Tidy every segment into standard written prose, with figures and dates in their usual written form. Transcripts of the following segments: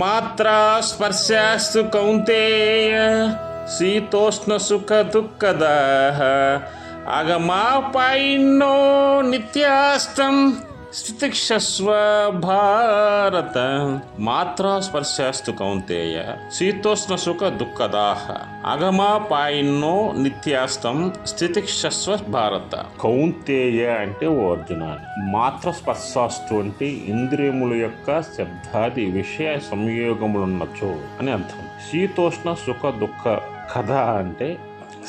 మాత్రా స్పర్శాస్తు కౌంతేయ శీతోష్ణ సుఖ దుఃఖదాః ఆగమాపాయిన్నో నిత్యాస్తం స్థితిక్షస్వ భారత. మాత్రా స్పర్శాస్తు కౌంతేయ శీతోష్ణ సుఖ దుఃఖదాః ఆగమాపాయిన్నో నిత్యాస్తం స్థితిక్షస్వ భారత. కౌంతేయ అంటే ఓ అర్జున, మాత్ర స్పర్శాస్తు అంటే ఇంద్రియముల యొక్క శబ్దాది విషయ సంయోగములున్నచో అని అర్థం. శీతోష్ణ సుఖ దుఃఖ కథ అంటే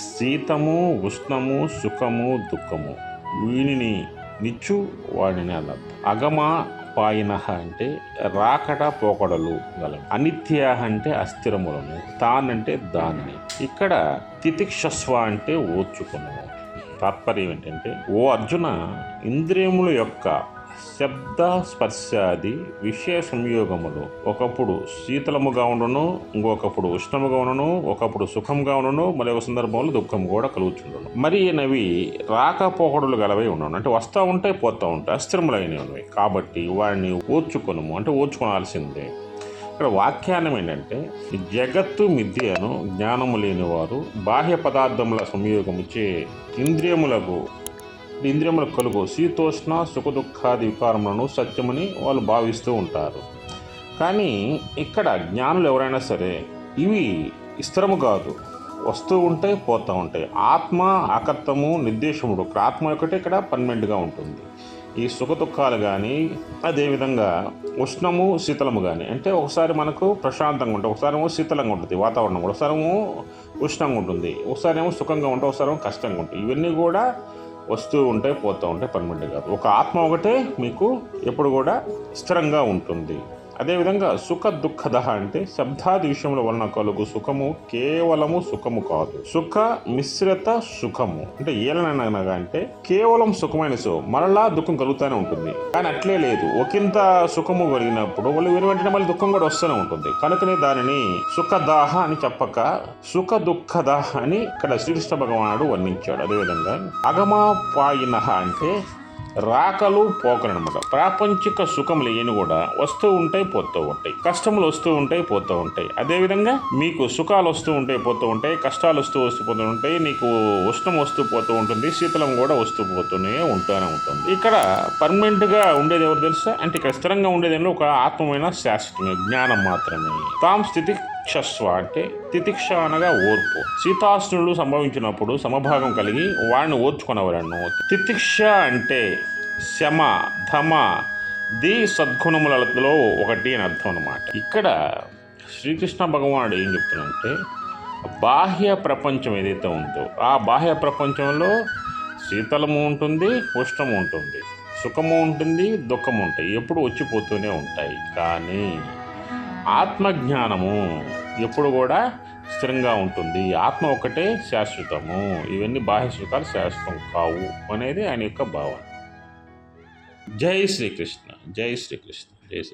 శీతము, ఉష్ణము, సుఖము, దుఃఖము వీనిని నిచ్చు వాడిని అర్థం. అగమ పాయిన అంటే రాకడ పోకడలు గలవు. అనిత్య అంటే అస్థిరములను. తానంటే దాన్ని. ఇక్కడ తితిక్షస్వ అంటే ఓర్చుకును. తాత్పర్యం ఏంటంటే, ఓ అర్జున, ఇంద్రియముల యొక్క శబ్ద స్పర్శాది విషయ సంయోగములు ఒకప్పుడు శీతలముగా ఉండును, ఇంకొకప్పుడు ఉష్ణముగా ఉండును, ఒకప్పుడు సుఖంగా ఉండును, మరి ఒక సందర్భంలో దుఃఖం కూడా కలుగుతుండను. మరి అవి రాకపోకడులు గలవై ఉండను, అంటే వస్తూ ఉంటాయి పోతూ ఉంటాయి, అస్థిరములైనవి. కాబట్టి వాడిని ఓర్చుకొనుము అంటే ఓర్చుకోవాల్సిందే. ఇక్కడ వాఖ్యానం ఏంటంటే, జగత్తు మిథ్యను జ్ఞానము లేనివారు బాహ్య పదార్థముల సంయోగముచే ఇంద్రియములకు కలుగు శీతోష్ణ సుఖ దుఃఖాది వికారములను సత్యమని వాళ్ళు భావిస్తూ ఉంటారు. కానీ ఇక్కడ జ్ఞానులు ఎవరైనా సరే ఇవి స్థిరము కాదు, వస్తూ ఉంటాయి పోతూ ఉంటాయి. ఆత్మ అకర్తము నిర్దేశముడు. ఆత్మ ఒకటే ఇక్కడ పర్మనెంట్గా ఉంటుంది. ఈ సుఖ దుఃఖాలు కానీ, అదేవిధంగా ఉష్ణము శీతలము కానీ, అంటే ఒకసారి మనకు ప్రశాంతంగా ఉంటుంది, ఒకసారి ఏమో శీతలంగా ఉంటుంది వాతావరణం కూడా, ఒకసారి ఏమో ఉష్ణంగా ఉంటుంది, ఒకసారి ఏమో సుఖంగా ఉంటుంది, ఒకసారి ఏమో కష్టంగా ఉంటుంది. ఇవన్నీ కూడా వస్తూ ఉంటాయి పోతూ ఉంటాయి, పర్మనెంట్ కాదు. ఒక ఆత్మ ఒకటే మీకు ఎప్పుడు కూడా స్థిరంగా ఉంటుంది. అదేవిధంగా సుఖ దుఃఖద అంటే శబ్దాది విషయముల వలన కలుగు సుఖము కేవలము సుఖము కాదు, సుఖ మిశ్రిత సుఖము. అంటే ఏలనగా అంటే కేవలం సుఖమైన మరలా దుఃఖం కలుగుతూనే ఉంటుంది. కానీ అట్లే లేదు, ఒకంత సుఖము కలిగినప్పుడు వాళ్ళు వెంటనే మళ్ళీ దుఃఖం కూడా వస్తూనే ఉంటుంది. కనుకనే దానిని సుఖదాహ అని చెప్పక సుఖ దుఃఖదాహ అని ఇక్కడ శ్రీకృష్ణ భగవానుడు వర్ణించాడు. అదేవిధంగా అగమాపాయిన అంటే రాకలు పోకలు అనమాట. ప్రాపంచిక సుఖములు ఏమి కూడా వస్తూ ఉంటాయి పోతూ ఉంటాయి, కష్టములు వస్తూ ఉంటాయి పోతూ ఉంటాయి. అదేవిధంగా మీకు సుఖాలు వస్తూ ఉంటాయి పోతూ ఉంటాయి, కష్టాలు వస్తూ పోతూ ఉంటాయి, నీకు ఉష్ణం వస్తూ పోతూ ఉంటుంది, శీతలం కూడా వస్తూ పోతూనే ఉంటుంది. ఇక్కడ పర్మనెంట్గా ఉండేది ఎవరు తెలుసా అంటే, ఇక్కడ స్థిరంగా ఉండేది ఒక ఆత్మమైన శాశ్వతమైన జ్ఞానం మాత్రమే. తాం స్థితి క్షస్వ అంటే తితిక్ష అనగా ఓర్పు. శీతాష్ణులు సంభవించినప్పుడు సమభాగం కలిగి వాడిని ఓర్చుకునేవారను. తితిక్ష అంటే శమ ధమ ది సద్గుణములలో ఒకటి అని అర్థం అన్నమాట. ఇక్కడ శ్రీకృష్ణ భగవానుడు ఏం చెప్తున్నాడంటే, బాహ్య ప్రపంచం ఏదైతే ఉందో ఆ బాహ్య ప్రపంచంలో శీతలము ఉంటుంది, ఉష్ణము ఉంటుంది, సుఖము ఉంటుంది, దుఃఖము ఉంటాయి, ఎప్పుడు వచ్చిపోతూనే ఉంటాయి. కానీ ఆత్మజ్ఞానము ఎప్పుడు కూడా స్థిరంగా ఉంటుంది. ఆత్మ ఒకటే శాశ్వతము, ఇవన్నీ బాహ్య సుఖాలు శాశ్వతం కావు అనేది ఆయన యొక్క భావన. జై శ్రీకృష్ణ, జై శ్రీకృష్ణ, జై శ్రీ.